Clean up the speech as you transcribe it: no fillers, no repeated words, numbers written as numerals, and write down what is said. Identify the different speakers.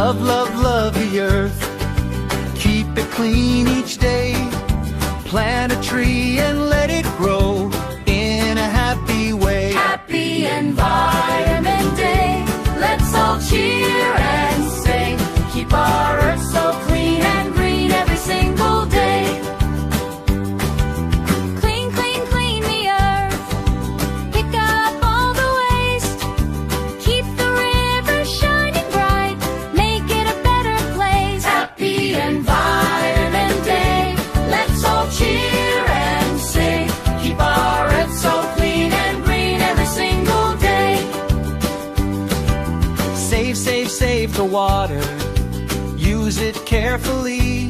Speaker 1: Love, love, love the earth. Keep it clean each day. Plant a tree and let it grow in a happy way.
Speaker 2: Happy Environment Day. Let's all cheer and say, keep our earth so clean and green every single day. Clean, clean, clean the earth. Pick up all the waste. Keep the river shining bright. Make it a better place. Happy Environment Day. Let's all cheer and say, keep our earth so clean and green every single day.
Speaker 1: Save, save, save the water. Use it carefully.